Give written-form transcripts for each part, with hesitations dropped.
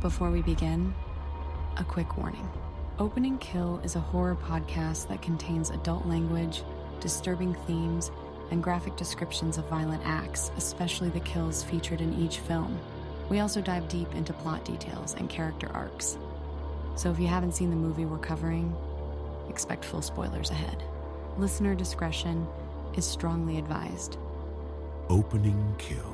Before we begin, a quick warning. Opening Kill is a horror podcast that contains adult language, disturbing themes, and graphic descriptions of violent acts, especially the kills featured in each film. We also dive deep into plot details and character arcs. So if you haven't seen the movie we're covering, expect full spoilers ahead. Listener discretion is strongly advised. Opening Kill,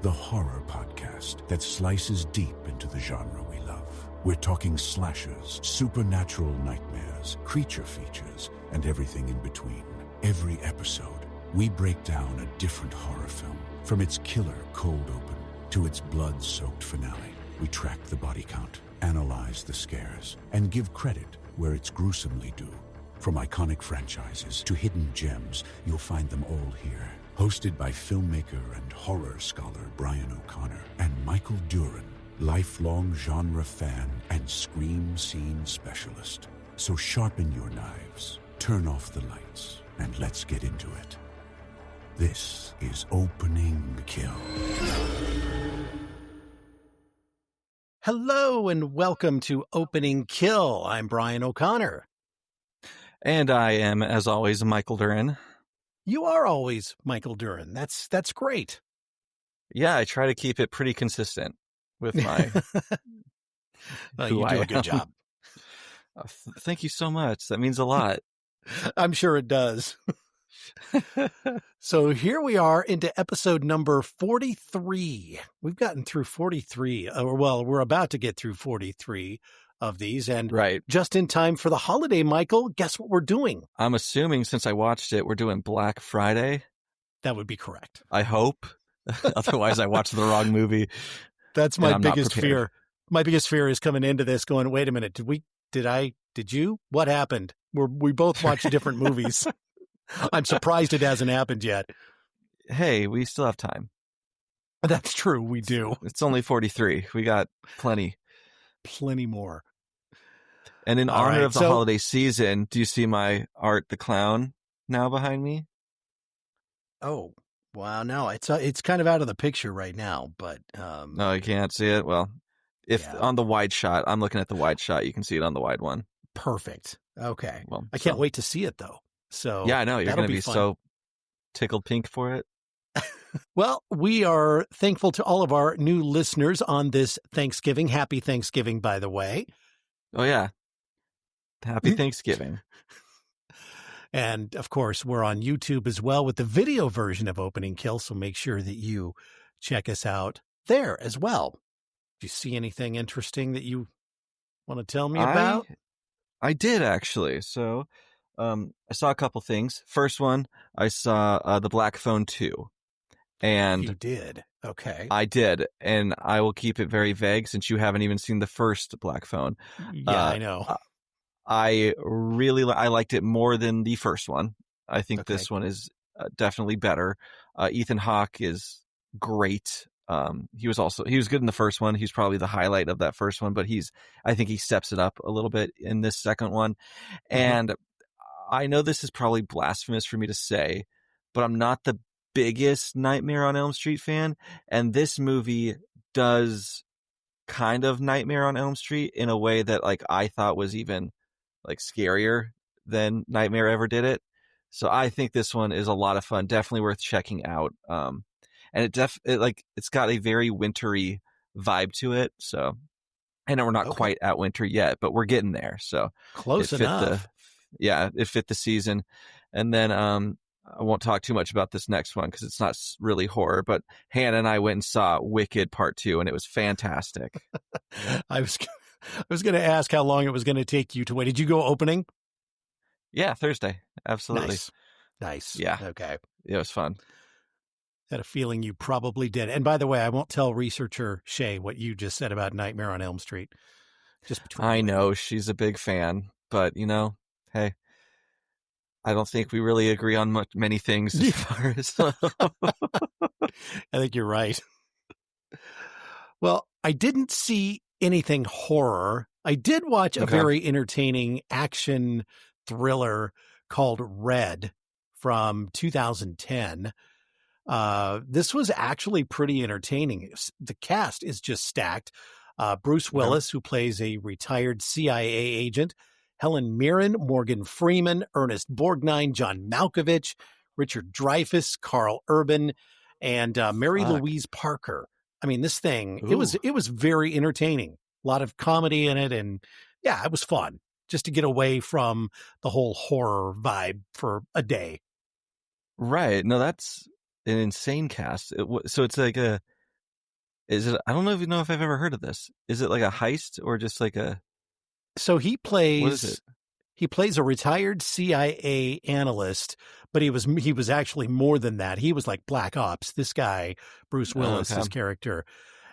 the horror podcast that slices deep into the genre we love. We're talking slashers, supernatural nightmares, creature features, and everything in between. Every episode, we break down a different horror film. From its killer cold open to its blood-soaked finale, we track the body count, analyze the scares, and give credit where it's gruesomely due. From iconic franchises to hidden gems, you'll find them all here. Hosted by filmmaker and horror scholar Brian O'Connor and Michael Duran, lifelong genre fan and scream scene specialist. So sharpen your knives, turn off the lights, and let's get into it. This is Opening Kill. Hello and welcome to Opening Kill. I'm Brian O'Connor. And I am, as always, Michael Duran. You are always Michael Duran. That's great. Yeah, I try to keep it pretty consistent with my well, you do a good job. Thank you so much. That means a lot. I'm sure it does. So here we are into episode number 43. We've gotten through 43. We're about to get through 43 of these. And right. Just in time for the holiday, Michael, guess what we're doing? I'm assuming since I watched it, we're doing Black Friday. That would be correct. I hope. Otherwise, I watched the wrong movie. That's my biggest fear. My biggest fear is coming into this going, wait a minute, did you? What happened? We both watched different movies. I'm surprised it hasn't happened yet. Hey, we still have time. That's true. We do. It's only 43. We got plenty. Plenty more. And in honor of the holiday season, do you see my Art the Clown now behind me? Oh, wow. No, it's kind of out of the picture right now, but. No, you can't see it. Well, on the wide shot, I'm looking at the wide shot. You can see it on the wide one. Perfect. Okay. Well, I can't wait to see it though. So yeah, I know you're going to be so tickled pink for it. Well, we are thankful to all of our new listeners on this Thanksgiving. Happy Thanksgiving, by the way. Oh, yeah. Happy Thanksgiving. And, of course, we're on YouTube as well with the video version of Opening Kill, so make sure that you check us out there as well. Do you see anything interesting that you want to tell me about? I did, actually. So I saw a couple things. First one, I saw The Black Phone 2. And you did. Okay. I did. And I will keep it very vague since you haven't even seen the first Black Phone. Yeah, I know. I liked it more than the first one. I think this one is definitely better. Ethan Hawke is great. He was good in the first one. He's probably the highlight of that first one, but I think he steps it up a little bit in this second one. Mm-hmm. And I know this is probably blasphemous for me to say, but I'm not the biggest Nightmare on Elm Street fan, and this movie does kind of Nightmare on Elm Street in a way that I thought was even scarier than Nightmare ever did it. So I think this one is a lot of fun, definitely worth checking out. And it's got a very wintry vibe to it. So I know we're not quite at winter yet, but we're getting there. So close enough. It fit the season. And then I won't talk too much about this next one because it's not really horror, but Hannah and I went and saw Wicked Part 2, and it was fantastic. I was going to ask how long it was going to take you to wait. Did you go opening? Yeah, Thursday. Absolutely. Nice. Yeah. Okay. It was fun. Had a feeling you probably did. And by the way, I won't tell researcher Shay what you just said about Nightmare on Elm Street. Just between I know she's a big fan, but hey, I don't think we really agree on many things as far as. I think you're right. Well, I didn't see anything horror. I did watch a very entertaining action thriller called Red from 2010. This was actually pretty entertaining. The cast is just stacked. Bruce Willis, who plays a retired CIA agent, Helen Mirren, Morgan Freeman, Ernest Borgnine, John Malkovich, Richard Dreyfuss, Carl Urban, and Mary Louise Parker. I mean, this thing, it was very entertaining. A lot of comedy in it, and yeah, it was fun just to get away from the whole horror vibe for a day. Right. No, that's an insane cast. So it's like I don't know if I've ever heard of this. Is it like a heist or just like a... So he plays... What is it? He plays a retired CIA analyst, but he was actually more than that. He was like Black Ops, this guy, Bruce Willis, his character.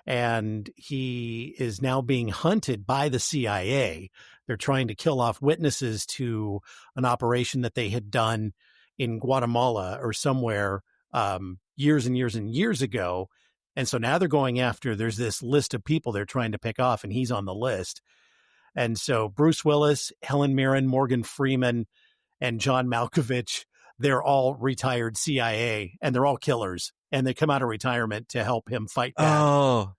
And he is now being hunted by the CIA. They're trying to kill off witnesses to an operation that they had done in Guatemala or somewhere years and years and years ago. And so now they're going after, there's this list of people they're trying to pick off, and he's on the list. And so Bruce Willis, Helen Mirren, Morgan Freeman, and John Malkovich, they're all retired CIA, and they're all killers. And they come out of retirement to help him fight back. Oh,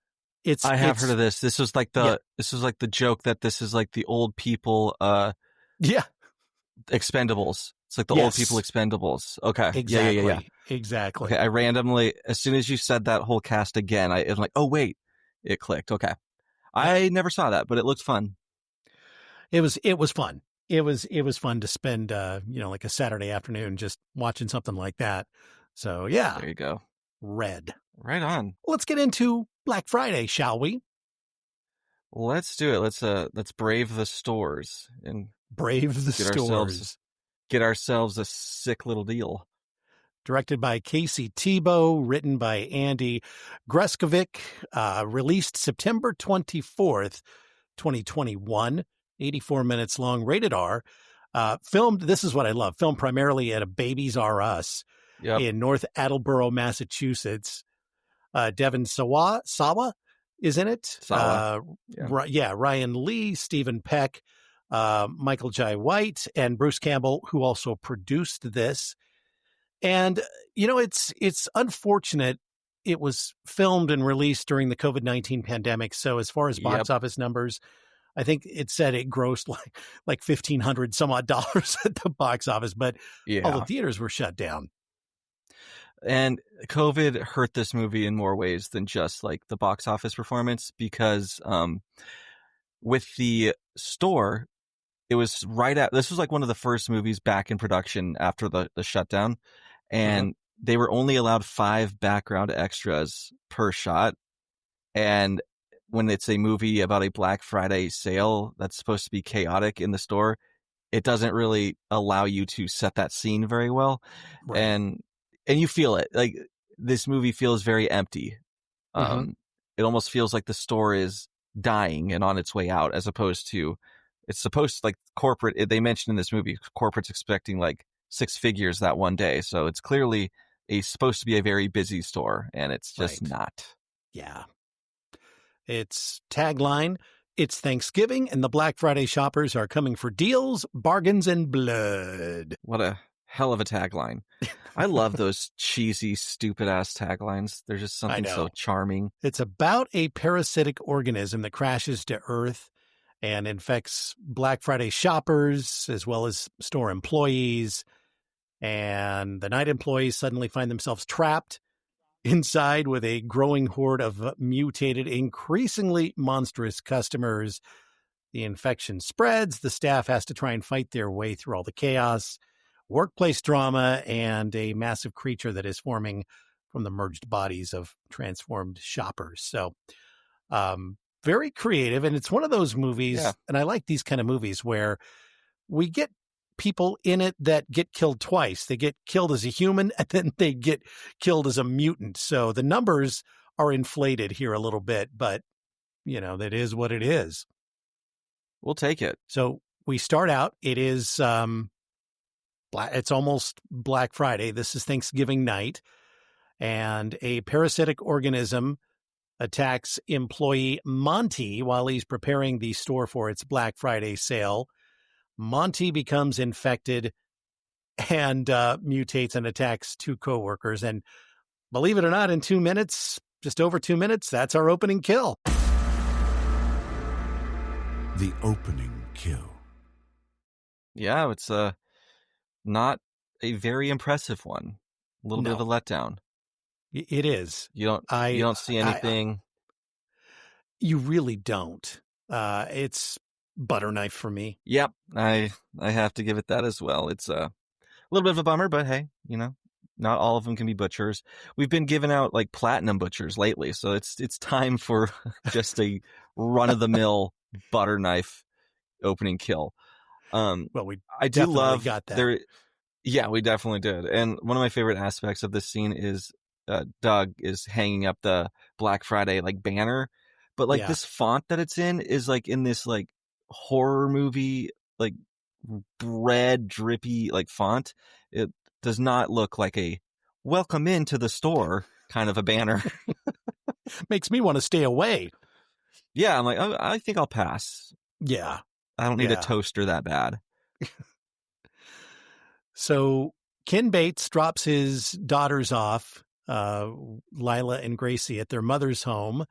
I have heard of this. This was like this was like the joke that this is like the old people Expendables. It's like the old people Expendables. Okay. Exactly. Yeah. Exactly. Okay. I randomly, as soon as you said that whole cast again, I'm like, oh wait, it clicked. Okay. I never saw that, but it looked fun. It was fun. It was fun to spend, like a Saturday afternoon just watching something like that. So yeah. There you go. Red. Right on. Let's get into Black Friday, shall we? Let's do it. Let's brave the stores and get ourselves a sick little deal. Directed by Casey Tebow, written by Andy Greskovic, released September 24th, 2021, 84 minutes long, rated R. Filmed, this is what I love, filmed primarily at a Babies R Us in North Attleboro, Massachusetts. Devin Sawa is in it. Ryan Lee, Stephen Peck, Michael Jai White, and Bruce Campbell, who also produced this. And, it's unfortunate it was filmed and released during the COVID-19 pandemic. So as far as box office numbers, I think it said it grossed like $1,500 some odd dollars at the box office, but all the theaters were shut down. And COVID hurt this movie in more ways than just like the box office performance, because with the store, it was this was like one of the first movies back in production after the shutdown, and they were only allowed 5 background extras per shot. And when it's a movie about a Black Friday sale that's supposed to be chaotic in the store, it doesn't really allow you to set that scene very well. Right. And you feel it. Like, this movie feels very empty. It almost feels like the store is dying and on its way out, as opposed to, it's supposed to, like, corporate, they mentioned in this movie, corporate's expecting like 6 figures that one day. So it's clearly supposed to be a very busy store, and it's just not. Yeah. Its tagline, it's Thanksgiving and the Black Friday shoppers are coming for deals, bargains, and blood. What a hell of a tagline. I love those cheesy, stupid-ass taglines. They're just something so charming. It's about a parasitic organism that crashes to Earth and infects Black Friday shoppers as well as store employees. And the night employees suddenly find themselves trapped inside with a growing horde of mutated, increasingly monstrous customers. The infection spreads. The staff has to try and fight their way through all the chaos, workplace drama, and a massive creature that is forming from the merged bodies of transformed shoppers. So very creative. And it's one of those movies, and I like these kind of movies where we get people in it that get killed twice. They get killed as a human, and then they get killed as a mutant. So the numbers are inflated here a little bit, but that is what it is. We'll take it. So we start out, it is it's almost Black Friday. This is Thanksgiving night, and a parasitic organism attacks employee Monty while he's preparing the store for its Black Friday sale. Monty becomes infected and mutates and attacks 2 coworkers. And believe it or not, in 2 minutes, just over 2 minutes, that's our opening kill. The Opening Kill. Yeah, it's not a very impressive one. A little bit of a letdown. It is. You don't see anything. You really don't. It's butter knife for me. Yep, I have to give it that as well. It's a little bit of a bummer, but hey, not all of them can be butchers. We've been giving out like platinum butchers lately, so it's time for just a run of the mill butter knife opening kill. I do love got that. Yeah, we definitely did. And one of my favorite aspects of this scene is Doug is hanging up the Black Friday like banner, but like this font that it's in is like in this like horror movie like red drippy like font. It does not look like a welcome into the store kind of a banner. Makes me want to stay away. Yeah, I'm like, oh, I think I'll pass. Yeah. I don't need a toaster that bad. So Ken Bates drops his daughters off, Lila and Gracie, at their mother's home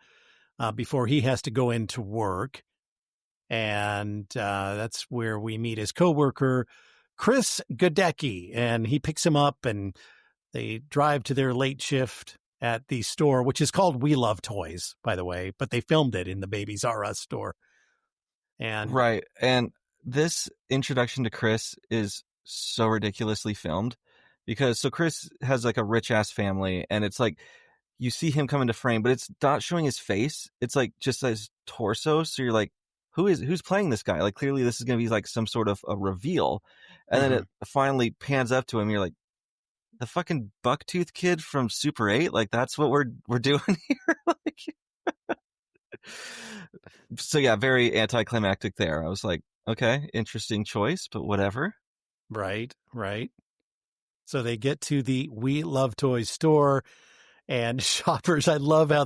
before he has to go into work. And that's where we meet his coworker, Chris Godecki, and he picks him up and they drive to their late shift at the store, which is called We Love Toys, by the way, but they filmed it in the Babies R Us store. And right. And this introduction to Chris is so ridiculously filmed because Chris has like a rich ass family and it's like you see him come into frame, but it's not showing his face. It's like just his torso. So you're like, who's playing this guy? Like clearly this is going to be like some sort of a reveal. And then it finally pans up to him. You're like, the fucking Bucktooth kid from Super 8. Like that's what we're doing here. Like, so yeah, very anticlimactic there. I was like, okay, interesting choice, but whatever. Right. So they get to the We Love Toys store and shoppers. I love how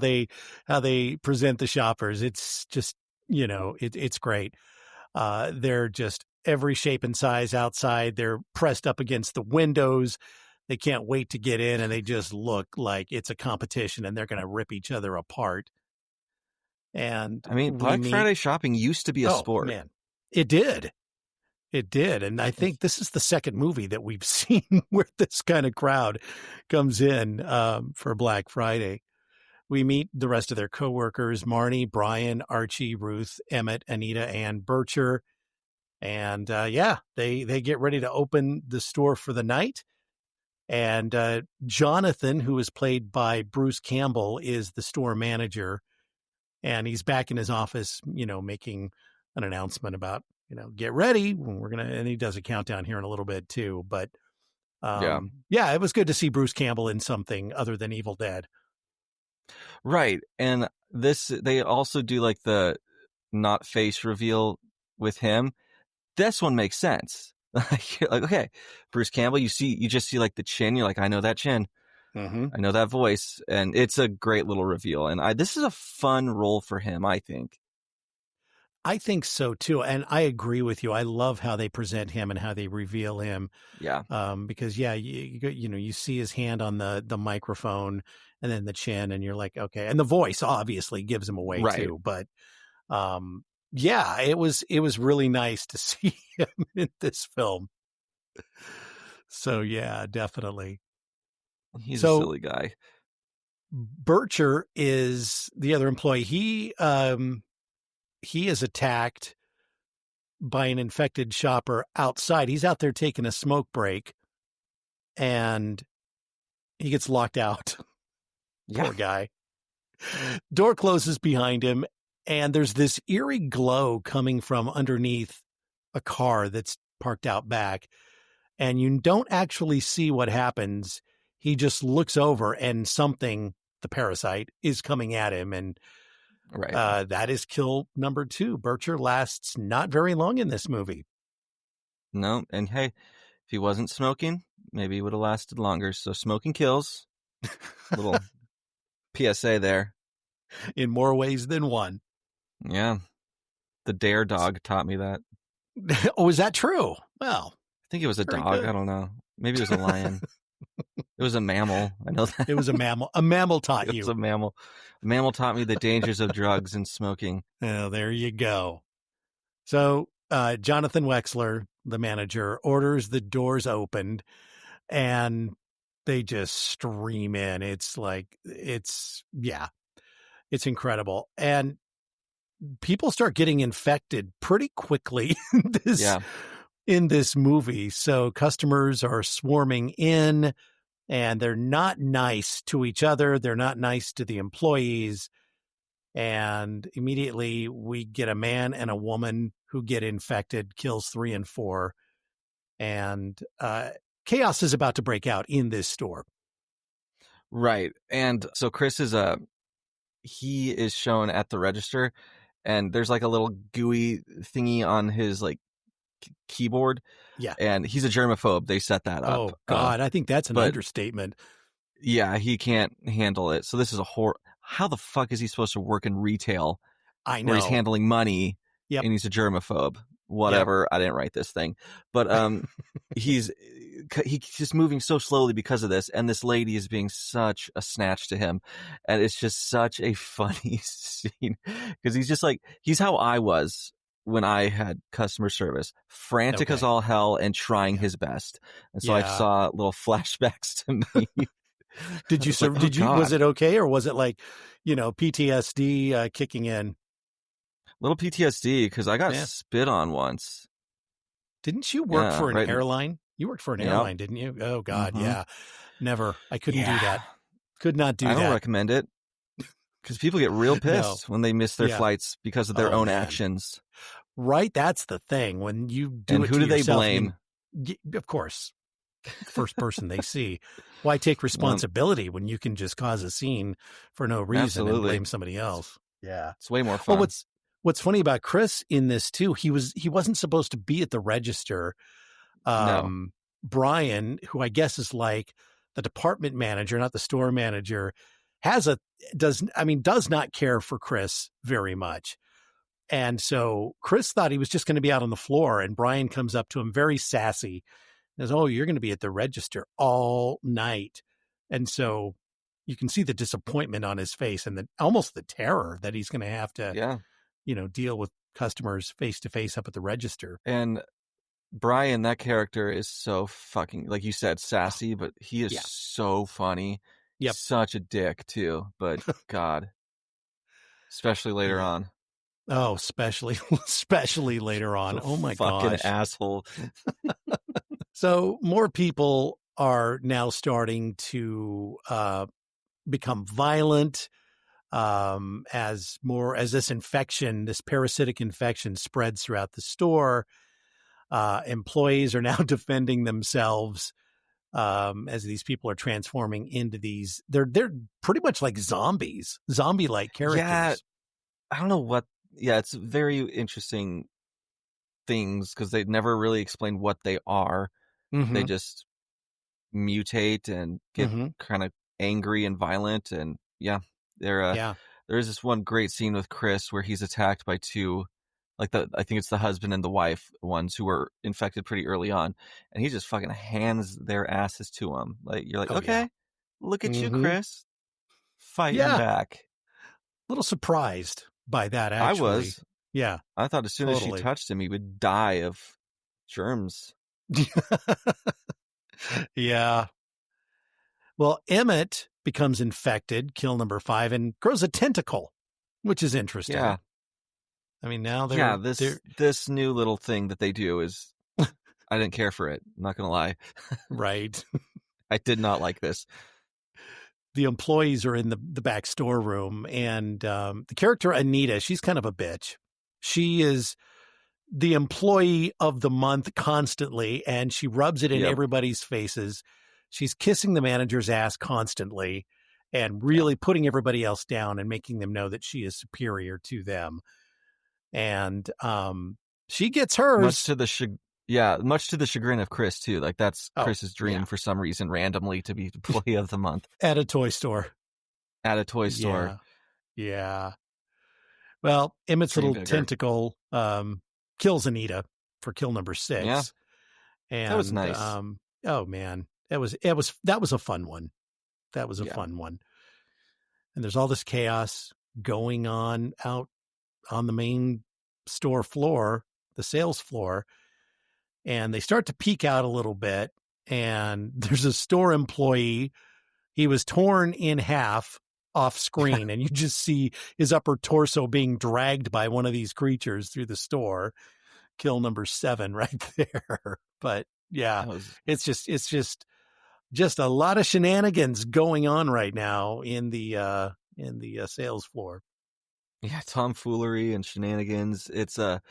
they present the shoppers. It's just, it's great. They're just every shape and size outside. They're pressed up against the windows. They can't wait to get in and they just look like it's a competition and they're going to rip each other apart. And I mean, Black Friday shopping used to be a sport. Man, it did. And I think this is the second movie that we've seen where this kind of crowd comes in for Black Friday. We meet the rest of their coworkers, Marnie, Brian, Archie, Ruth, Emmett, Anita, and Bircher. And they get ready to open the store for the night. And Jonathan, who is played by Bruce Campbell, is the store manager. And he's back in his office, making an announcement about, get ready. And he does a countdown here in a little bit too. But it was good to see Bruce Campbell in something other than Evil Dead. Right. And they also do like the not face reveal with him. This one makes sense. You're like, okay, Bruce Campbell, you just see like the chin. You're like, I know that chin. Mm-hmm. I know that voice. And it's a great little reveal. And this is a fun role for him, I think. I think so too. And I agree with you. I love how they present him and how they reveal him. Yeah. Because you see his hand on the microphone and then the chin and you're like, okay. And the voice obviously gives him away too. But, it was really nice to see him in this film. So yeah, definitely. He's a silly guy. Bircher is the other employee. He is attacked by an infected shopper outside. He's out there taking a smoke break and he gets locked out. Yeah. Poor guy. Door closes behind him and there's this eerie glow coming from underneath a car that's parked out back. And you don't actually see what happens. He just looks over and something, the parasite, is coming at him. And that is kill number 2. Bircher lasts not very long in this movie. No. And hey, if he wasn't smoking, maybe he would have lasted longer. So smoking kills. Little PSA there. In more ways than one. Yeah. The Dare dog taught me that. Oh, is that true? Well, I think it was a dog. Good. I don't know. Maybe it was a lion. It was a mammal. I know that. It was a mammal. A mammal taught you. It was a mammal. A mammal taught me the dangers of drugs and smoking. Oh, there you go. So Jonathan Wexler, the manager, orders the doors opened, and they just stream in. It's incredible. And people start getting infected pretty quickly in this movie. So customers are swarming in, and they're not nice to each other. They're not nice to the employees. And immediately we get a man and a woman who get infected, kills 3 and 4. And chaos is about to break out in this store. Right. And so Chris he is shown at the register, and there's like a little gooey thingy on his like keyboard. Yeah. And he's a germaphobe. They set that up. Oh God, I think that's an understatement. Yeah, he can't handle it. So this is how the fuck is he supposed to work in retail? I know. Where he's handling money, and he's a germaphobe. Whatever. Yep. I didn't write this thing, but he's just moving so slowly because of this, and this lady is being such a snatch to him, and it's just such a funny scene because he's how I was when I had customer service, frantic as all hell and trying his best. And so I saw little flashbacks to me. Did you was it okay, or was it like, PTSD kicking in? Little PTSD because I got spit on once. Didn't you work for an airline? You worked for an airline, didn't you? Oh God, yeah. Never. I couldn't do that. Could not do that. I don't recommend it because people get real pissed when they miss their flights because of their own actions. Right, that's the thing. When you do and it who to do they yourself, blame? Of course, first person they see. Why take responsibility when you can just cause a scene for no reason and blame somebody else? Yeah, it's way more fun. Well, what's funny about Chris in this too? He wasn't supposed to be at the register. No. Brian, who I guess is like the department manager, not the store manager, does not care for Chris very much. And so Chris thought he was just going to be out on the floor, and Brian comes up to him very sassy and says, "Oh, you're going to be at the register all night." And so you can see the disappointment on his face and almost the terror that he's going to have to, deal with customers face to face up at the register. And Brian, that character is so fucking, like you said, sassy, but he is so funny. Yep. Such a dick too, but God, especially later on. Oh, especially later on. Oh my gosh. Fucking asshole. So more people are now starting to become violent as this parasitic infection spreads throughout the store. Employees are now defending themselves as these people are transforming into these. They're pretty much like zombies, zombie-like characters. Yeah, I don't know what. Yeah, it's very interesting things because they never really explain what they are. Mm-hmm. They just mutate and get kind of angry and violent, and there is this one great scene with Chris where he's attacked by two, I think it's the husband and the wife ones who were infected pretty early on, and he just fucking hands their asses to him. Like you're like, okay, look at you, Chris, fighting back. A little surprised by that, actually. I was. Yeah. I thought as soon as she touched him, he would die of germs. Yeah. Well, Emmett becomes infected, kill number 5, and grows a tentacle, which is interesting. Yeah. I mean, now this new little thing that they do is, I didn't care for it. I'm not going to lie. Right. I did not like this. The employees are in the back storeroom, and the character Anita, she's kind of a bitch. She is the employee of the month constantly, and she rubs it in everybody's faces. She's kissing the manager's ass constantly and really putting everybody else down and making them know that she is superior to them. And she gets hers. Much to the chagrin of Chris, too. Like, that's Chris's dream for some reason, randomly, to be employee of the month. At a toy store. Yeah. Well, Emmett's little tentacle kills Anita for kill number 6. Yeah. And that was nice. Oh man, that was a fun one. That was a fun one. And there's all this chaos going on out on the main store floor, sales floor, and they start to peek out a little bit. And there's a store employee. He was torn in half off screen, and you just see his upper torso being dragged by one of these creatures through the store. Kill number 7 right there. But yeah, it's just a lot of shenanigans going on right now in the sales floor. Yeah, tomfoolery and shenanigans. It's and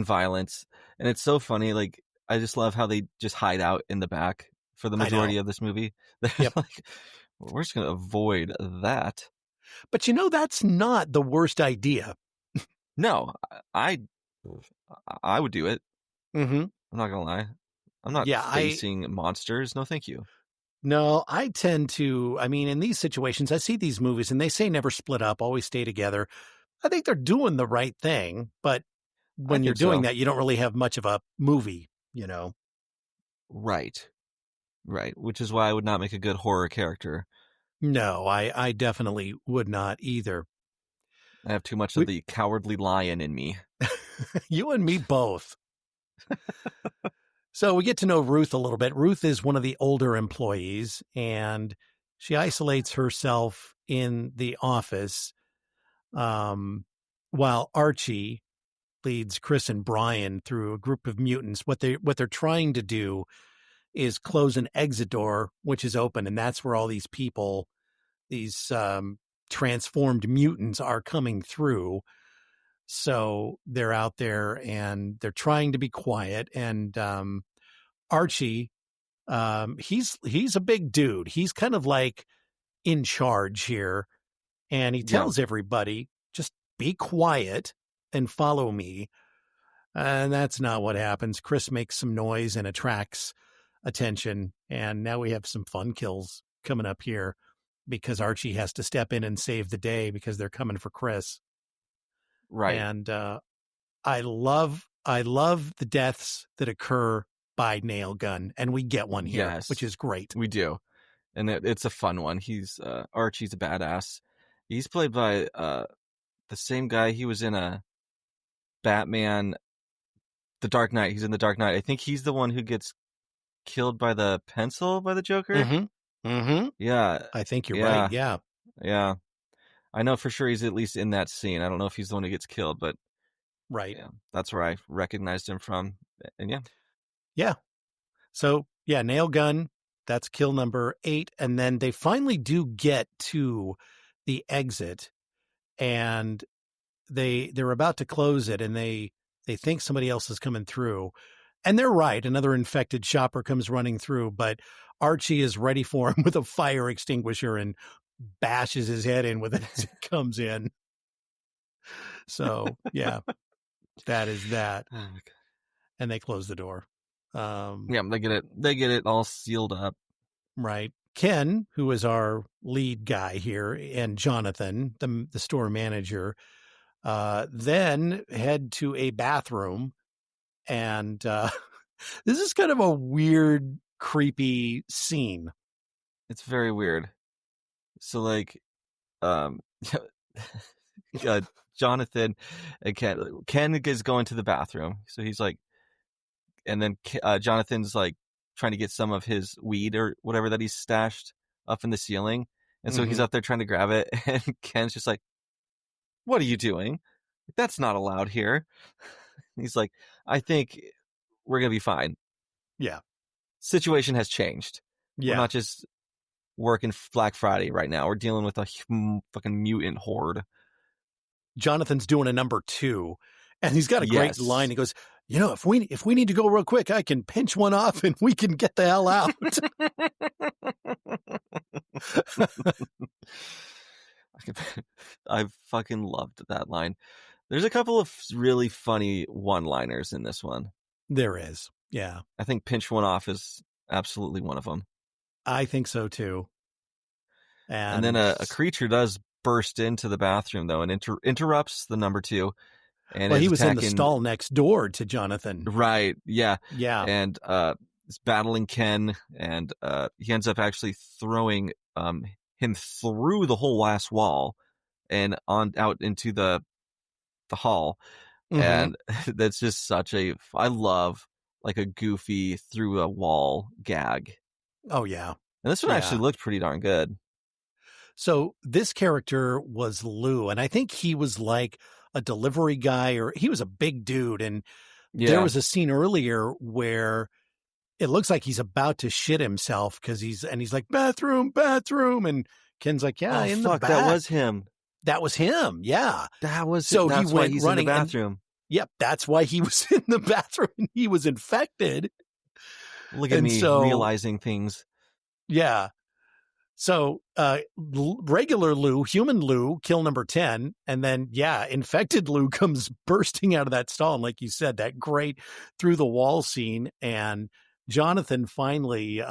violence, and it's so funny. Like, I just love how they just hide out in the back for the majority of this movie. They're like, we're just gonna avoid that. But that's not the worst idea. No, I would do it. Mm-hmm. I'm not gonna lie. I'm not facing monsters. No, thank you. No, I tend to. I mean, in these situations, I see these movies and they say never split up, always stay together. I think they're doing the right thing, but when you're doing that, you don't really have much of a movie, Right. Which is why I would not make a good horror character. No, I definitely would not either. I have too much of the cowardly lion in me. You and me both. So we get to know Ruth a little bit. Ruth is one of the older employees, and she isolates herself in the office, while Archie leads Chris and Brian through a group of mutants. What they're trying to do is close an exit door, which is open, and that's where all these people, these transformed mutants, are coming through. So they're out there and they're trying to be quiet. And Archie, he's a big dude. He's kind of like in charge here, and he tells everybody, just be quiet and follow me. And that's not what happens. Chris makes some noise and attracts attention, and now we have some fun kills coming up here because Archie has to step in and save the day because they're coming for Chris. Right. And I love the deaths that occur by nail gun, and we get one here, which is great. We do. And it's a fun one. He's Archie's a badass. He's played by the same guy. He was in a Batman, The Dark Knight. He's in The Dark Knight. I think he's the one who gets killed by the pencil by the Joker. Mm-hmm. Yeah. I think you're right. Yeah. Yeah. I know for sure he's at least in that scene. I don't know if he's the one who gets killed, but that's where I recognized him from. And yeah. So nail gun. That's kill number 8, and then they finally do get to the exit, and they're about to close it, and they think somebody else is coming through, and they're right. Another infected shopper comes running through, but Archie is ready for him with a fire extinguisher and bashes his head in with it as it comes in. So that is that. Oh my God. And they close the door. They get it all sealed up. Right. Ken, who is our lead guy here, and Jonathan, the store manager, then head to a bathroom, and this is kind of a weird, creepy scene. It's very weird. So like, Jonathan and Ken is going to the bathroom. So he's like, and then Jonathan's like trying to get some of his weed or whatever that he's stashed up in the ceiling. And so he's up there trying to grab it. And Ken's just like, what are you doing? That's not allowed here. He's like, I think we're going to be fine. Yeah. Situation has changed. Yeah. We're not just working Black Friday right now. We're dealing with a fucking mutant horde. Jonathan's doing a number 2, and he's got a great line. He goes, if we need to go real quick, I can pinch one off and we can get the hell out. I fucking loved that line. There's a couple of really funny one-liners in this one. There is. Yeah. I think pinch one off is absolutely one of them. I think so too. And then a creature does burst into the bathroom though and interrupts the number 2. And he was in the stall next door to Jonathan. Right. Yeah. Yeah. And is battling Ken, and he ends up actually throwing him through the whole last wall and on out into the hall. And that's just I love like a goofy through a wall gag. Oh, yeah. And this one actually looked pretty darn good. So this character was Lou, and I think he was like a delivery guy, or he was a big dude. And there was a scene earlier where it looks like he's about to shit himself because he's like, bathroom. And Ken's like, yeah, in the back. That was him. That was him. Yeah. So he went running in the bathroom. Yep. That's why he was in the bathroom and he was infected. Look at me realizing things. Yeah. So, regular Lou, human Lou, kill number 10. And then, infected Lou comes bursting out of that stall. And like you said, that great through the wall scene. And Jonathan finally,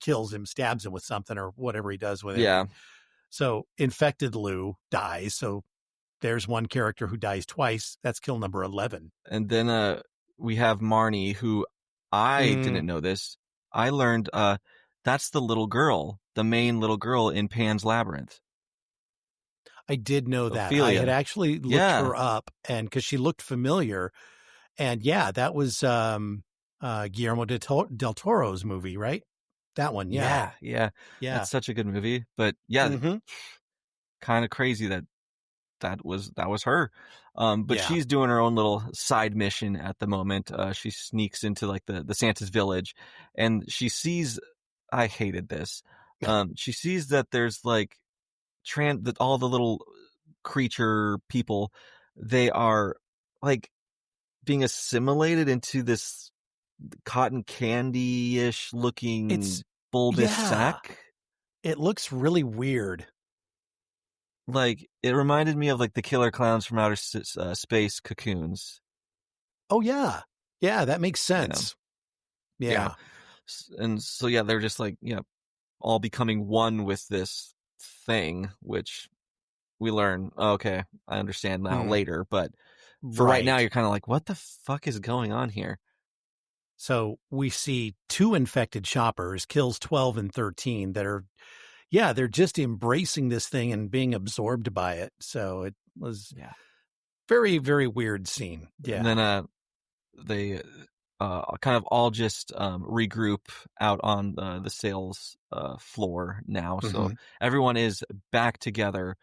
kills him, stabs him with something or whatever he does with it. Yeah. So infected Lou dies. So there's one character who dies twice. That's kill number 11. And then, we have Marnie, who I didn't know this. I learned, that's the little girl, the main little girl in Pan's Labyrinth. I did know that. Ophelia. I had actually looked her up, and because she looked familiar. And that was Guillermo del Toro's movie, right? That one, yeah. That's such a good movie. But kind of crazy that was her. But she's doing her own little side mission at the moment. She sneaks into like the Santa's village, and she sees. I hated this. She sees that there's like that all the little creature people, they are like being assimilated into this cotton candy-ish looking bulbous sack. It looks really weird. Like, it reminded me of like the killer clowns from outer space cocoons. Oh, yeah. Yeah, that makes sense. Yeah. And so, they're just like, all becoming one with this thing, which we learn, okay, I understand now later. But for right now, you're kind of like, what the fuck is going on here? So we see 2 infected shoppers, kills 12 and 13, that are, they're just embracing this thing and being absorbed by it. So it was very, very weird scene. Yeah. And then they kind of all just regroup out on the sales floor now. So everyone is back together.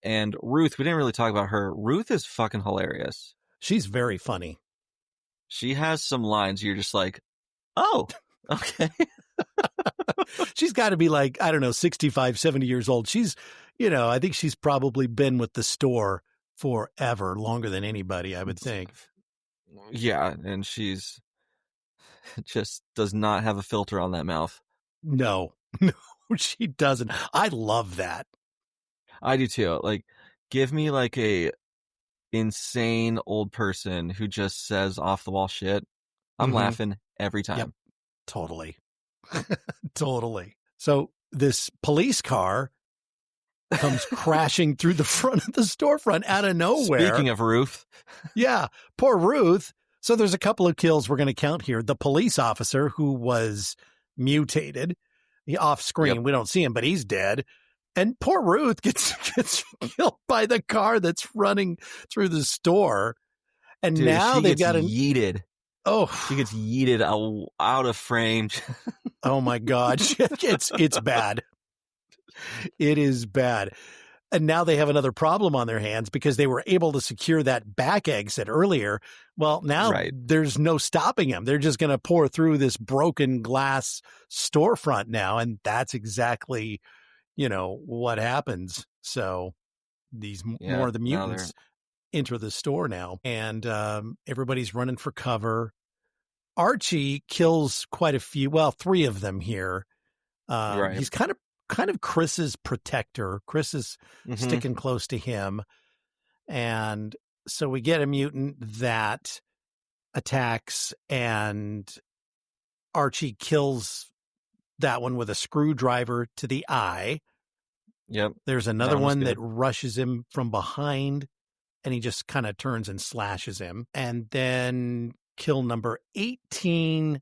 And Ruth, we didn't really talk about her. Ruth is fucking hilarious. She's very funny. She has some lines you're just like, oh, okay. She's got to be like, I don't know, 65, 70 years old. She's, I think she's probably been with the store forever, longer than anybody, I would think. Yeah, and she's just does not have a filter on that mouth. No, she doesn't. I love that. I do too. Like, give me like a insane old person who just says off the wall shit. I'm laughing every time. Yep. Totally. Totally. So this police car comes crashing through the front of the storefront out of nowhere. Speaking of Ruth. Yeah, poor Ruth. So there's a couple of kills we're going to count here. The police officer who was mutated, off screen. We don't see him, but he's dead. And poor Ruth gets killed by the car that's running through the store. And dude, now they've got yeeted. Oh, she gets yeeted out of frame. Oh my God. It's bad. It is bad. And now they have another problem on their hands because they were able to secure that back exit earlier. Well, now there's no stopping them. They're just going to pour through this broken glass storefront now. And that's exactly, what happens. So these more of the mutants enter the store now, and everybody's running for cover. Archie kills quite a few, 3 of them here. He's kind of Chris's protector. Chris is sticking close to him. And so we get a mutant that attacks, and Archie kills that one with a screwdriver to the eye. Yep. There's another one that rushes him from behind, and he just kind of turns and slashes him. And then kill number 18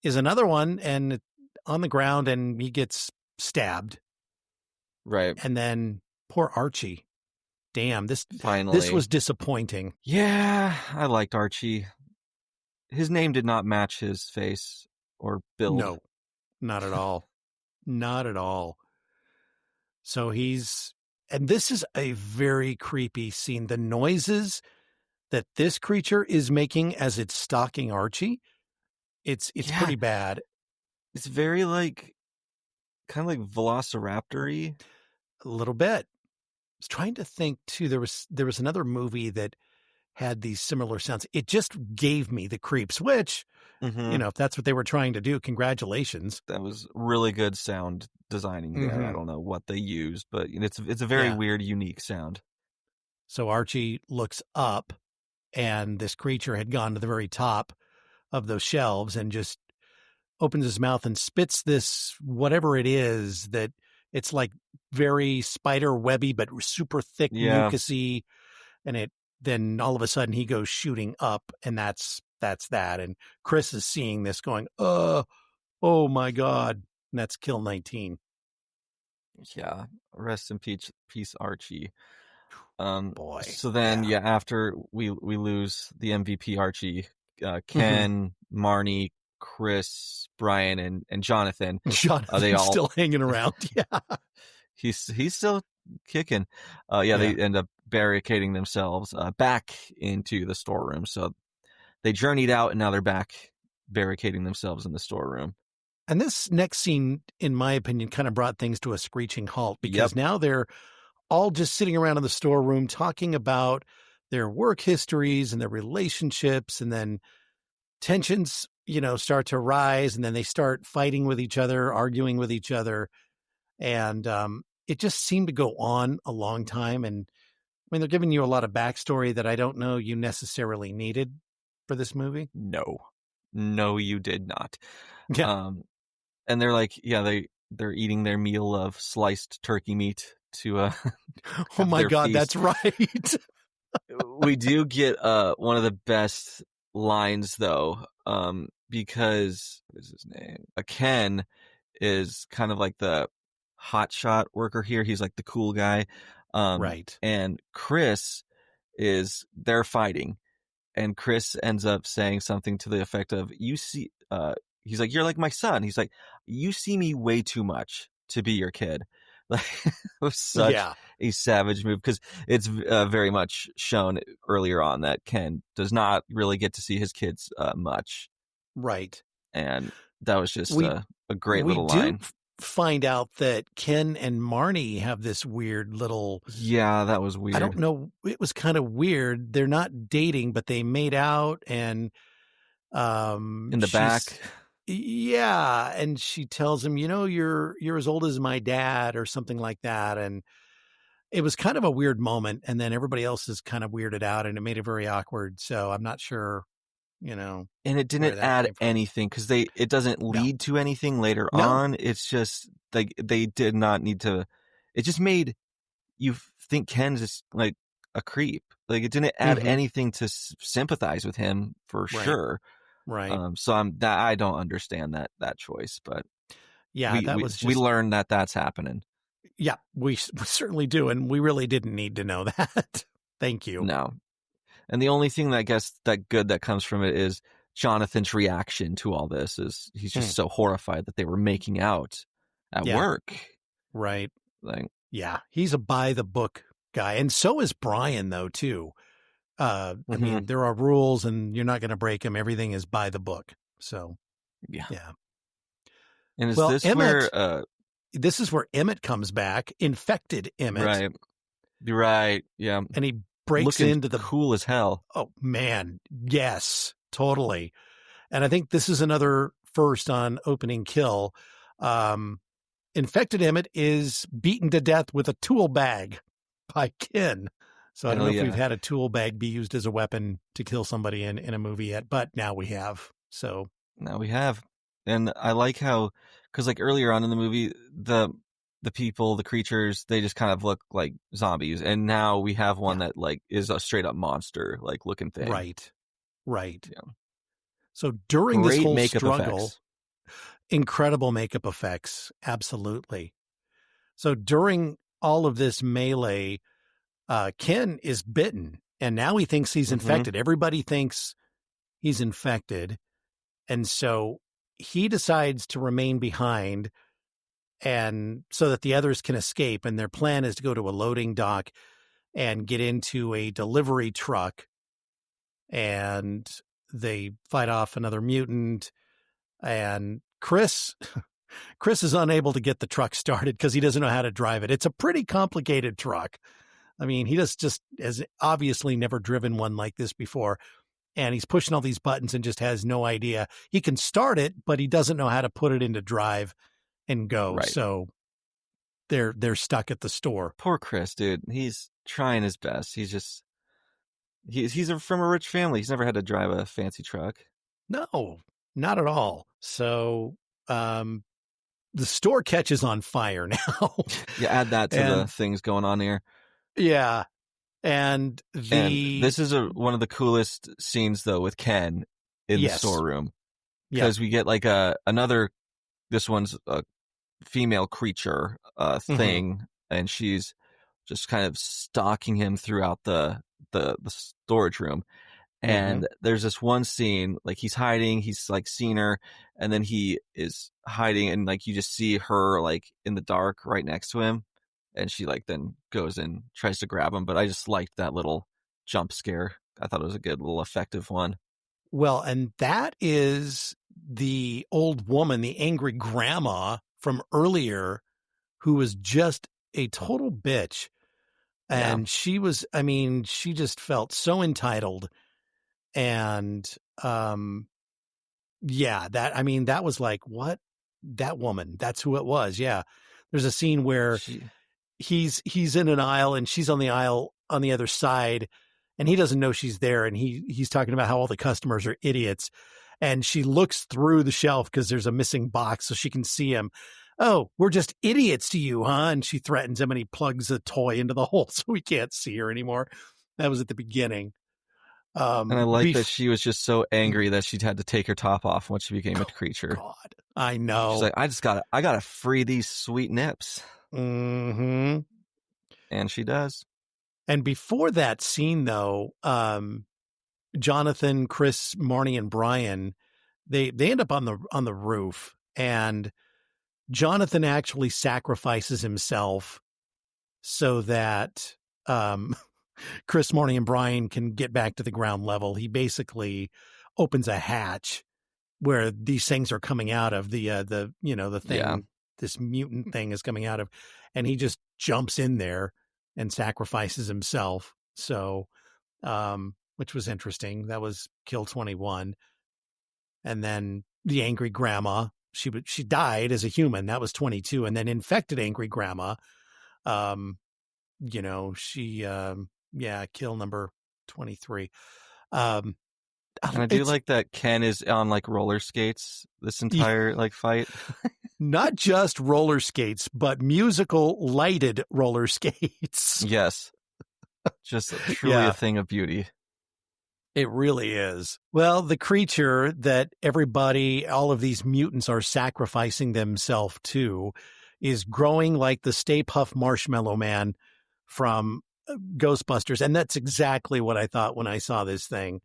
is another one, and on the ground, and he gets stabbed. Right. And then poor Archie. damn, this Finally. was disappointing. Yeah, I liked Archie. His name did not match his face or build. No, not at all. Not at all. So and this is a very creepy scene. The noises that this creature is making as it's stalking Archie, it's pretty bad. It's very kind of like velociraptor-y. A little bit. I was trying to think too. There was another movie that had these similar sounds. It just gave me the creeps, which, if that's what they were trying to do, congratulations. That was really good sound designing there. I don't know what they used, but it's a very weird, unique sound. So Archie looks up, and this creature had gone to the very top of those shelves and just opens his mouth and spits this, whatever it is, that it's like very spider webby, but super thick, mucusy. And then all of a sudden he goes shooting up, and that's that. And Chris is seeing this going, oh my God. And that's kill 19. Yeah. Rest in peace, Archie. Boy. So then, after we lose the MVP Archie, Ken, Marnie, Chris, Brian, and Jonathan. Jonathan's still hanging around. Yeah. He's still kicking. They end up barricading themselves back into the storeroom. So they journeyed out, and now they're back barricading themselves in the storeroom. And this next scene, in my opinion, kind of brought things to a screeching halt, because now they're all just sitting around in the storeroom talking about their work histories and their relationships, and then tensions, start to rise, and then they start fighting with each other, arguing with each other. And it just seemed to go on a long time. And I mean, they're giving you a lot of backstory that I don't know you necessarily needed for this movie. No, you did not. Yeah. And they're like, they're eating their meal of sliced turkey meat to oh my God, feast. That's right. We do get one of the best lines though, because what is his name? Ken is kind of like the hotshot worker here. He's like the cool guy. Right. And Chris they're fighting, and Chris ends up saying something to the effect of, he's like, you're like my son. He's like, you see me way too much to be your kid. Like, it was such a savage move, because it's very much shown earlier on that Ken does not really get to see his kids much. Right. And that was just a great little line. We do find out that Ken and Marnie have this weird little... Yeah, that was weird. I don't know. It was kind of weird. They're not dating, but they made out, and... in the back. Yeah, and she tells him, you're as old as my dad, or something like that. And it was kind of a weird moment, and then everybody else is kind of weirded out, and it made it very awkward. So I'm not sure, And it didn't add anything, because it doesn't lead to anything later on. It's just like they did not need to. It just made you think Ken's just like a creep. Like, it didn't add anything to sympathize with him for sure. Right. So I don't understand that choice, but we learned that that's happening. Yeah, we certainly do, and we really didn't need to know that. Thank you. No, and the only thing that I guess that good that comes from it is Jonathan's reaction to all this. Is he's just so horrified that they were making out at work. Right. Like, he's a by the book guy, and so is Brian though too. I mean, there are rules, and you're not going to break them. Everything is by the book. So, yeah. And is this Emmett, where this is where Emmett comes back, infected Emmett. Right. You're right. Yeah. And he breaks into the cool as hell. Oh man, yes, totally. And I think this is another first on Opening Kill. Infected Emmett is beaten to death with a tool bag by Ken. So I don't know if we've had a tool bag be used as a weapon to kill somebody in a movie yet, but now we have. So now we have. And I like how, because like earlier on in the movie, the people, the creatures, they just kind of look like zombies. And now we have one that like is a straight up monster, like looking thing. Right. Yeah. So during this whole struggle, effects. Incredible makeup effects. Absolutely. So during all of this melee, Ken is bitten, and now he thinks he's infected. Everybody thinks he's infected, and so he decides to remain behind, and so that the others can escape. And their plan is to go to a loading dock and get into a delivery truck, and they fight off another mutant. And Chris is unable to get the truck started because he doesn't know how to drive it. It's a pretty complicated truck. I mean, he just has obviously never driven one like this before. And he's pushing all these buttons and just has no idea. He can start it, but he doesn't know how to put it into drive and go. Right. So they're stuck at the store. Poor Chris, dude. He's trying his best. He's from a rich family. He's never had to drive a fancy truck. No, not at all. So the store catches on fire now. You add that to the things going on here. Yeah. And this is one of the coolest scenes, though, with Ken in the storeroom. Because we get like this one's a female creature thing, and she's just kind of stalking him throughout the storage room. And there's this one scene, like he's hiding, he's like seen her, and then he is hiding, and like you just see her like in the dark right next to him, and she like then goes and tries to grab him. But I just liked that little jump scare. I thought it was a good little effective one. Well, and that is the old woman, the angry grandma from earlier, who was just a total bitch. And she just felt so entitled. And, that was like, what? That woman, that's who it was. Yeah. There's a scene where he's in an aisle and she's on the aisle on the other side, and he doesn't know she's there. And he's talking about how all the customers are idiots. And she looks through the shelf because there's a missing box so she can see him. Oh, we're just idiots to you, huh? And she threatens him, and he plugs a toy into the hole so we can't see her anymore. That was at the beginning. And I like that she was just so angry that she'd had to take her top off once she became a creature. God, I know. She's like, I gotta free these sweet nips. Mm-hmm. And she does. And before that scene, though, Jonathan, Chris, Marnie, and Brian, they end up on the roof, and Jonathan actually sacrifices himself so that Chris, Marnie, and Brian can get back to the ground level. He basically opens a hatch where these things are coming out of the thing, this mutant thing is coming out of, and he just jumps in there and sacrifices himself. So, which was interesting. That was kill 21. And then the angry grandma, she died as a human. That was 22. And then infected angry grandma, kill number 23. And I do like that Ken is on like roller skates this entire like fight. Not just roller skates, but musical lighted roller skates. Yes. Just truly a thing of beauty. It really is. Well, the creature that all of these mutants are sacrificing themselves to is growing like the Stay Puft Marshmallow Man from Ghostbusters. And that's exactly what I thought when I saw this thing.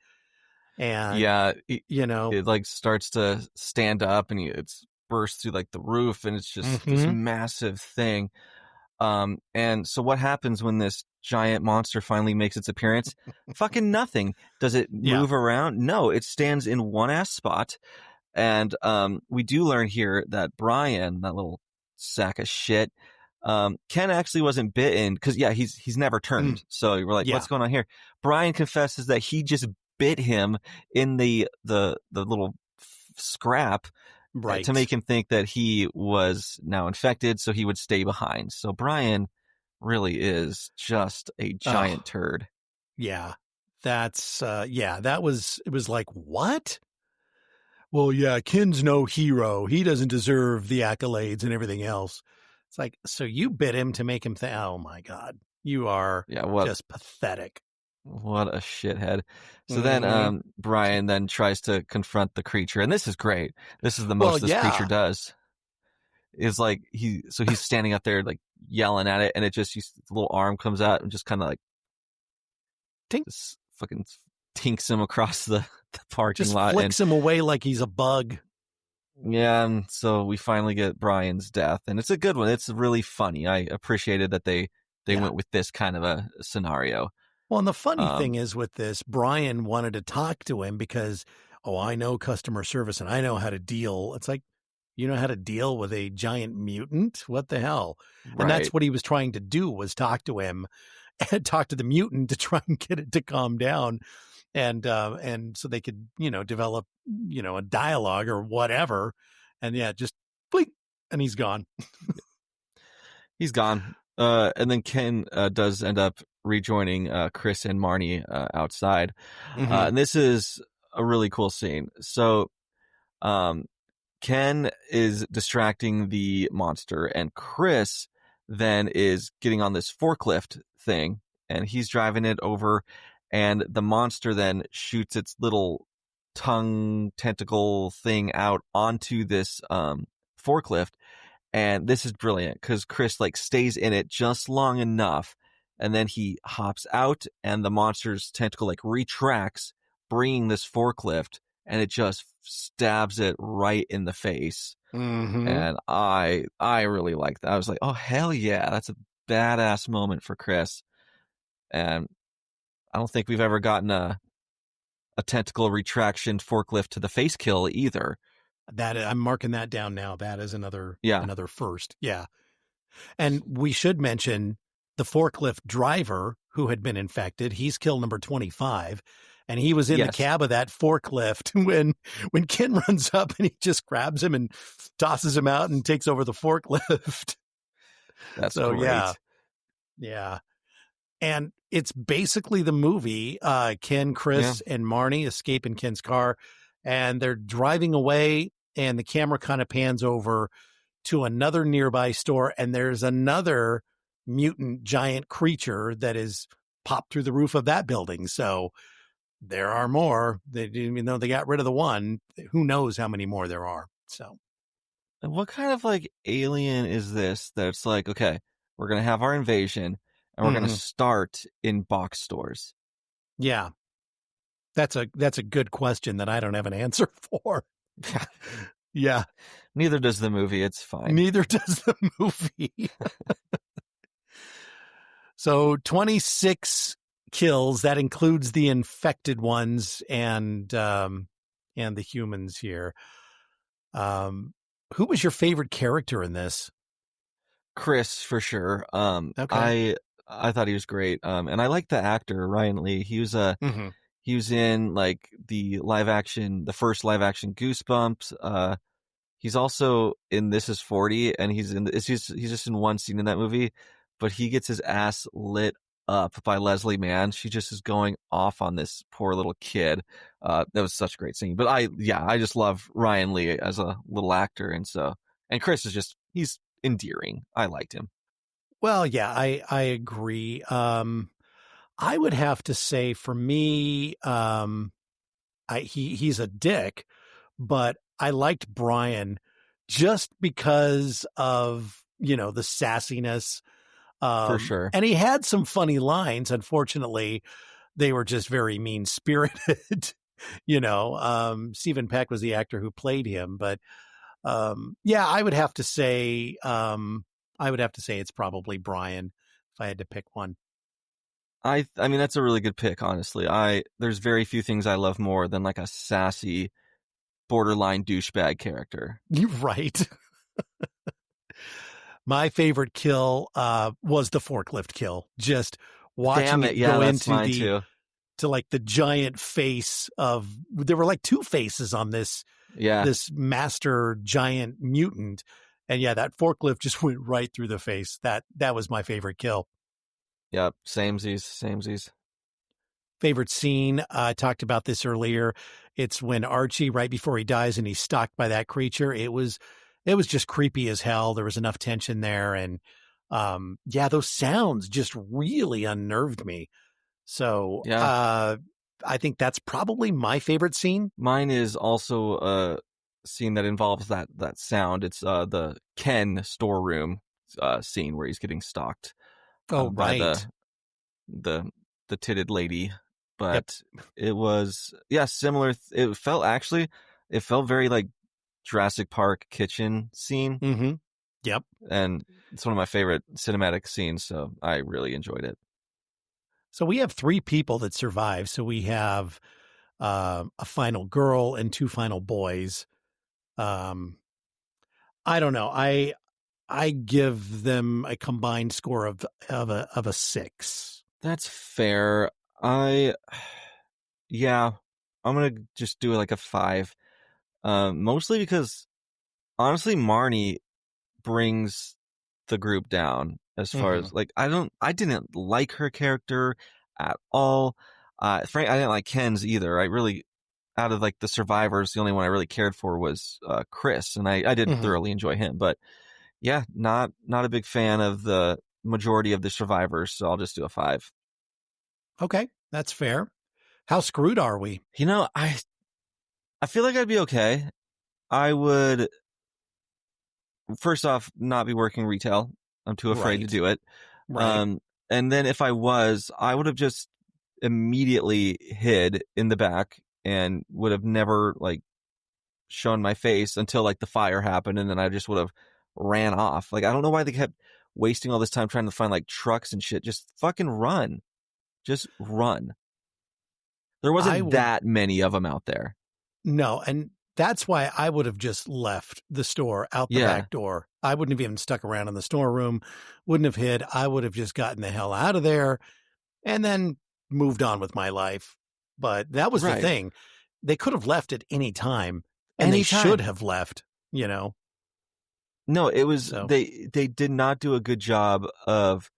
And, it like starts to stand up, and it's burst through like the roof, and it's just this massive thing. And so what happens when this giant monster finally makes its appearance? Fucking nothing. Does it move around? No, it stands in one ass spot. And we do learn here that Brian, that little sack of shit, Ken actually wasn't bitten because he's never turned. So we're like, what's going on here? Brian confesses that he just bit him in the little scrap. Right. To make him think that he was now infected, so he would stay behind. So Brian really is just a giant turd. Yeah. That's, it was like, what? Well, yeah, Ken's no hero. He doesn't deserve the accolades and everything else. It's like, so you bit him to make him think, oh my God, you are just pathetic. What a shithead. So then Brian then tries to confront the creature, and this is great. This is the most this creature does. Is like he's standing up there like yelling at it, and it just the little arm comes out and just kind of like Tink. Just fucking tinks him across the parking Just lot. flicks him away like he's a bug. Yeah, and so we finally get Brian's death, and it's a good one. It's really funny. I appreciated that they went with this kind of a scenario. Well, and the funny thing is with this, Brian wanted to talk to him because, I know customer service and I know how to deal. It's like, you know how to deal with a giant mutant? What the hell? Right. And that's what he was trying to do, was talk to him and talk to the mutant to try and get it to calm down. And so they could, develop, a dialogue or whatever. And just blink, and he's gone. He's gone. And then Ken does end up rejoining Chris and Marnie outside. Mm-hmm. And this is a really cool scene. So Ken is distracting the monster, and Chris then is getting on this forklift thing, and he's driving it over, and the monster then shoots its little tongue tentacle thing out onto this forklift. And this is brilliant because Chris stays in it just long enough, and then he hops out, and the monster's tentacle retracts, bringing this forklift, and it just stabs it right in the face. Mm-hmm. And I really like that. I was like, oh hell yeah, that's a badass moment for Chris. And I don't think we've ever gotten a tentacle retraction forklift to the face kill either. That I'm marking that down now. That is another first. Yeah. And we should mention the forklift driver who had been infected. He's kill number 25. And he was in the cab of that forklift when Ken runs up and he just grabs him and tosses him out and takes over the forklift. That's so great. Yeah. And it's basically the movie. Ken, Chris, and Marnie escape in Ken's car, and they're driving away, and the camera kind of pans over to another nearby store, and there's another mutant giant creature that is popped through the roof of that building. So there are more. Even though they got rid of the one, who knows how many more there are. So, and what kind of alien is this? That's okay, we're gonna have our invasion, and we're gonna start in box stores. Yeah, that's a good question that I don't have an answer for. Yeah. Neither does the movie. It's fine. Neither does the movie. So 26 kills. That includes the infected ones and the humans here. Who was your favorite character in this? Chris, for sure. Okay. I thought he was great. And I liked the actor, Ryan Lee. He was he was in the first live action Goosebumps. He's also in This Is 40, and he's just in one scene in that movie, but he gets his ass lit up by Leslie Mann. She just is going off on this poor little kid. That was such a great scene. But I just love Ryan Lee as a little actor, and Chris is he's endearing. I liked him. Well, yeah, I agree. I would have to say for me, he's a dick, but I liked Brian just because of, the sassiness. For sure. And he had some funny lines. Unfortunately, they were just very mean-spirited. Stephen Peck was the actor who played him, but I would have to say it's probably Brian if I had to pick one. I mean, that's a really good pick, honestly. There's very few things I love more than a sassy, borderline douchebag character. You're right. My favorite kill was the forklift kill. Just watching it go into the giant face of. There were two faces on this. Yeah. This master giant mutant, and that forklift just went right through the face. That was my favorite kill. Yep, samesies. Favorite scene, I talked about this earlier. It's when Archie, right before he dies, and he's stalked by that creature. It was just creepy as hell. There was enough tension there, and those sounds just really unnerved me. So I think that's probably my favorite scene. Mine is also a scene that involves that sound. It's the Ken storeroom scene where he's getting stalked. Oh, right. The the titted lady, but Yep. it was similar. It felt very like Jurassic Park kitchen scene. Mm-hmm. Yep. And it's one of my favorite cinematic scenes, so I really enjoyed it. So we have 3 people that survive. So we have a final girl and 2 final boys. I don't know. I give them a combined score of a 6. That's fair. I'm gonna just do like a 5. Mostly because honestly, Marnie brings the group down as far as like I didn't like her character at all. Frank, I didn't like Ken's either. I really, out of like the survivors, the only one I really cared for was Chris, and I did thoroughly enjoy him. But yeah, not a big fan of the majority of the survivors, so I'll just do a 5. Okay, that's fair. How screwed are we? You know, I feel like I'd be okay. I would, first off, not be working retail. I'm too afraid to do it. Right. And then if I was, I would have just immediately hid in the back and would have never like shown my face until like the fire happened, and then I just would have ran off. Like, I don't know why they kept wasting all this time trying to find like trucks and shit. Just fucking run. Just run. There wasn't that many of them out there. No, and that's why I would have just left the store out the back door. I wouldn't have even stuck around in the storeroom, wouldn't have hid. I would have just gotten the hell out of there and then moved on with my life. But that was the thing. They could have left at any time, and they should have left, you know. No, it was they did not do a good job of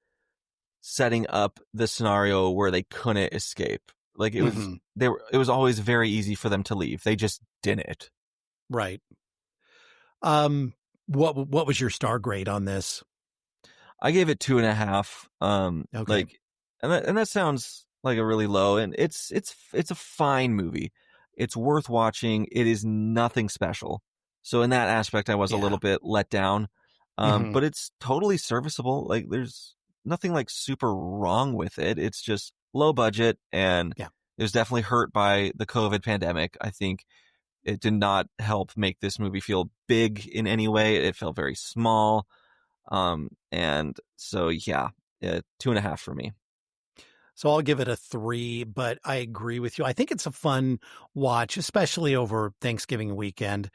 setting up the scenario where they couldn't escape. Like, it was it was always very easy for them to leave. They just didn't. Right. What was your star grade on this? I gave it 2.5. Okay. Like, and that sounds like a really low, and it's a fine movie. It's worth watching. It is nothing special. So in that aspect, I was a little bit let down. But it's totally serviceable. Like, there's nothing like super wrong with it. It's just low budget, and it was definitely hurt by the COVID pandemic. I think it did not help make this movie feel big in any way. It felt very small. And so, 2.5 for me. So I'll give it a 3, but I agree with you. I think it's a fun watch, especially over Thanksgiving weekend.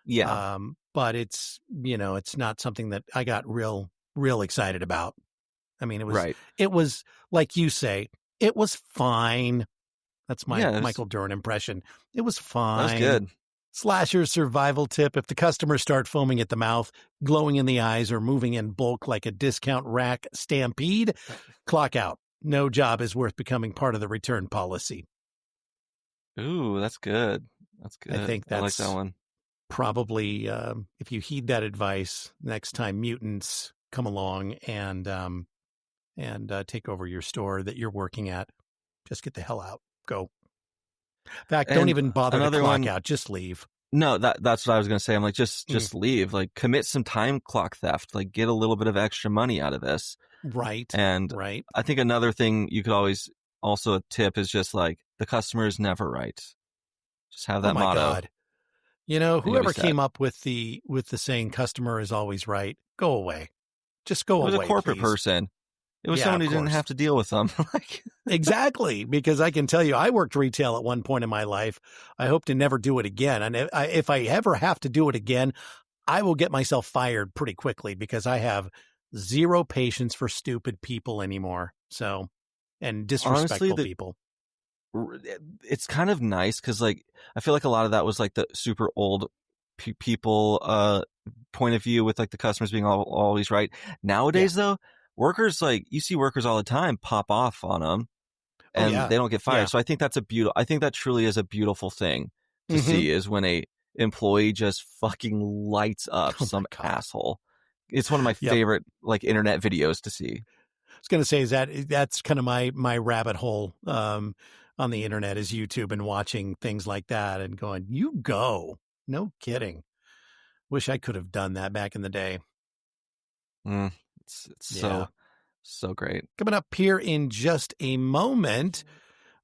Yeah. But it's, it's not something that I got real excited about. I mean, it was like you say, it was fine. That's my Michael Dern impression. It was fine. That was good. Slasher survival tip: if the customers start foaming at the mouth, glowing in the eyes, or moving in bulk like a discount rack stampede, clock out. No job is worth becoming part of the return policy. Ooh, that's good. That's good. I think that's I like that one. Probably, if you heed that advice, next time mutants come along and take over your store that you're working at, just get the hell out. Go. In fact, don't even bother to clock out. Just leave. No, that's what I was going to say. I'm like, just leave. Like, commit some time clock theft. Like, get a little bit of extra money out of this. Right. And I think another thing you could always also tip is just like, the customer is never right. Just have that motto. God. Whoever came up with the saying "customer is always right," go away. Just go away. It was a corporate please. Person. It was someone who didn't have to deal with them. Exactly, because I can tell you, I worked retail at one point in my life. I hope to never do it again. And if I ever have to do it again, I will get myself fired pretty quickly, because I have zero patience for stupid people anymore. So, and disrespectful people. It's kind of nice because, like, I feel like a lot of that was like the super old people point of view, with like the customers being always right. Nowadays, though, workers, like, you see workers all the time pop off on them, and they don't get fired. So I think that's I think that truly is a beautiful thing to see, is when a employee just fucking lights up some asshole. It's one of my favorite like internet videos to see. I was going to say, that's kind of my rabbit hole on the internet, is YouTube, and watching things like that and going, you go. No kidding. Wish I could have done that back in the day. It's so So great. Coming up here in just a moment,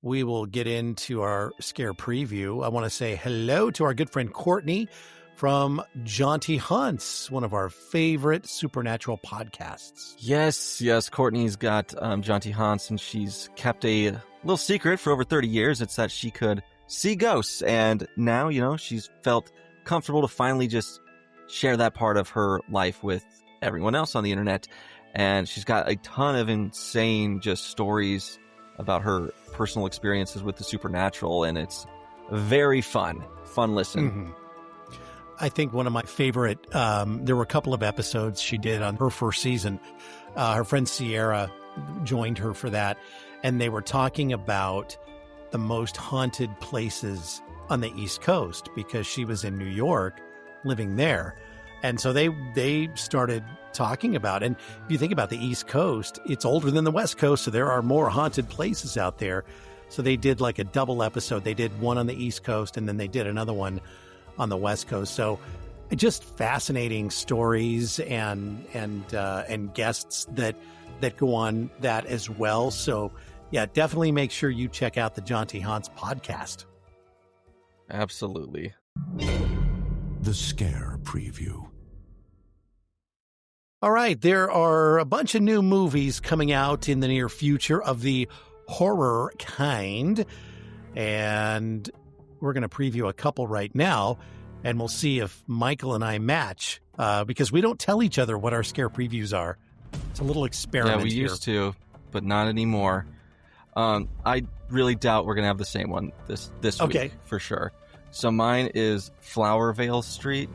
we will get into our scare preview. I want to say hello to our good friend Courtney from Jaunty Hunts, one of our favorite supernatural podcasts. Yes. Courtney's got Jaunty Hunts, and she's kept a little secret for over 30 years. It's that she could see ghosts. And now, she's felt comfortable to finally just share that part of her life with everyone else on the internet. And she's got a ton of insane just stories about her personal experiences with the supernatural. And it's very fun listen. Mm-hmm. I think one of my favorite, there were a couple of episodes she did on her first season. Her friend Sierra joined her for that. And they were talking about the most haunted places on the East Coast because she was in New York living there. And so they started talking about, and if you think about the East Coast, it's older than the West Coast. So there are more haunted places out there. So they did like a double episode. They did one on the East Coast and then they did another one on the West Coast. So just fascinating stories and guests that go on that as well. So yeah, definitely make sure you check out the Jaunty Hunts podcast. Absolutely. The Scare Preview. All right, there are a bunch of new movies coming out in the near future of the horror kind, and we're going to preview a couple right now, and we'll see if Michael and I match, because we don't tell each other what our scare previews are. It's a little experiment. Yeah, we used to, but not anymore. I really doubt we're going to have the same one this week, for sure. So mine is Flowervale Street.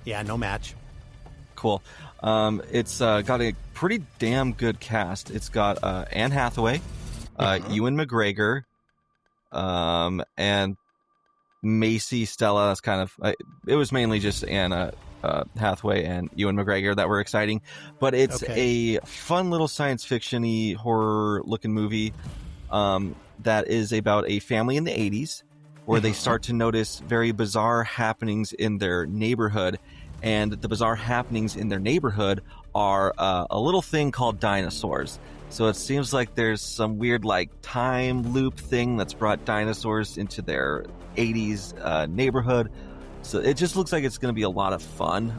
Yeah, no match. Cool. It's got a pretty damn good cast. It's got Anne Hathaway, Ewan McGregor, and Macy Stella. That's kind of it was mainly just Anne Hathaway and Ewan McGregor that were exciting, but it's a fun little science fiction-y horror looking movie that is about a family in the 80s where they start to notice very bizarre happenings in their neighborhood. And the bizarre happenings in their neighborhood are a little thing called dinosaurs. So it seems like there's some weird time loop thing that's brought dinosaurs into their 80s neighborhood. So it just looks like it's going to be a lot of fun.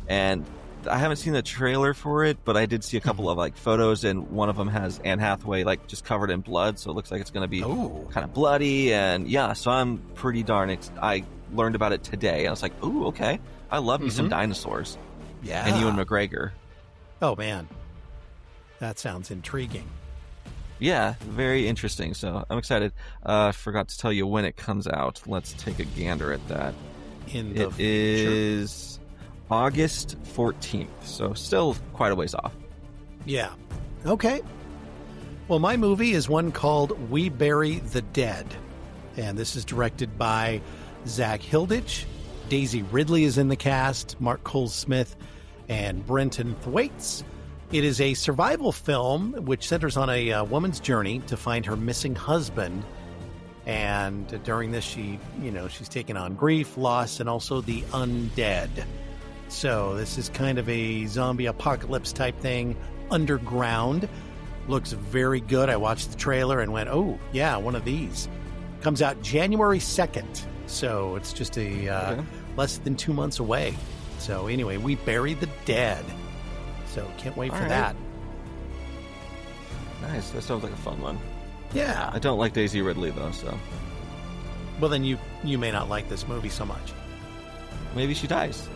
And I haven't seen the trailer for it, but I did see a couple of photos, and one of them has Anne Hathaway just covered in blood. So it looks like it's going to be kind of bloody. And yeah, so I'm pretty darn I learned about it today. I was like, ooh, okay. I love me some dinosaurs. Yeah. And Ewan McGregor. Oh, man. That sounds intriguing. Yeah, very interesting. So I'm excited. I forgot to tell you when it comes out. Let's take a gander at that. It is August 14th. So still quite a ways off. Yeah. Okay. Well, my movie is one called We Bury the Dead. And this is directed by Zach Hilditch. Daisy Ridley is in the cast, Mark Cole-Smith, and Brenton Thwaites. It is a survival film which centers on a woman's journey to find her missing husband. And during this, she's taken on grief, loss, and also the undead. So this is kind of a zombie apocalypse type thing, underground. Looks very good. I watched the trailer and went, oh, yeah, one of these. Comes out January 2nd. So it's just less than 2 months away. So anyway, We Bury the Dead. So can't wait for that. Nice. That sounds like a fun one. Yeah. I don't like Daisy Ridley, though, so. Well, then you may not like this movie so much. Maybe she dies.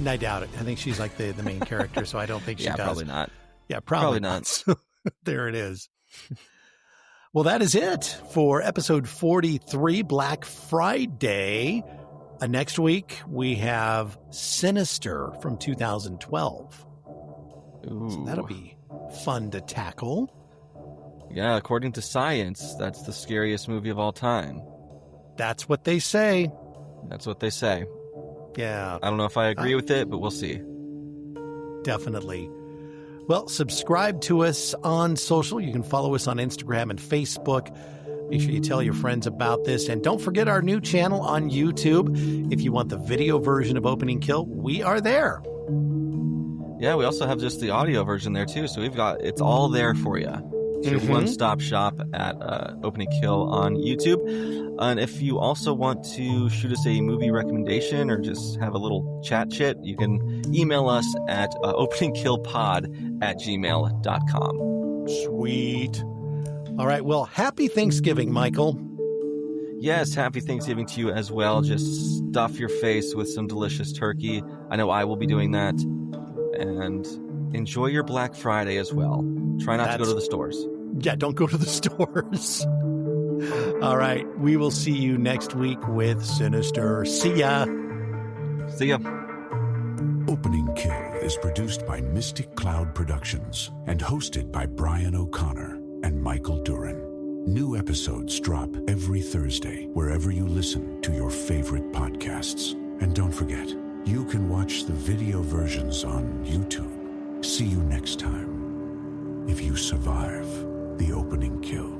I doubt it. I think she's like the main character, so I don't think she does. Probably not. Yeah, probably not. There it is. Well, that is it for episode 43, Black Friday. Next week, we have Sinister from 2012. Ooh. So that'll be fun to tackle. Yeah, according to science, that's the scariest movie of all time. That's what they say. That's what they say. Yeah. I don't know if I agree with it, but we'll see. Definitely. Well, subscribe to us on social. You can follow us on Instagram and Facebook. Make sure you tell your friends about this. And don't forget our new channel on YouTube. If you want the video version of Opening Kill, we are there. Yeah, we also have just the audio version there too. So it's all there for you. It's your one-stop shop at Opening Kill on YouTube. And if you also want to shoot us a movie recommendation or just have a little chat, you can email us at openingkillpod@gmail.com. Sweet. All right. Well, happy Thanksgiving, Michael. Yes, happy Thanksgiving to you as well. Just stuff your face with some delicious turkey. I know I will be doing that. And enjoy your Black Friday as well. Try not to go to the stores. Yeah, don't go to the stores. All right. We will see you next week with Sinister. See ya. See ya. Opening Kill is produced by Mystic Cloud Productions and hosted by Brian O'Connor and Michael Duran. New episodes drop every Thursday wherever you listen to your favorite podcasts. And don't forget, you can watch the video versions on YouTube. See you next time. If you survive the opening kill.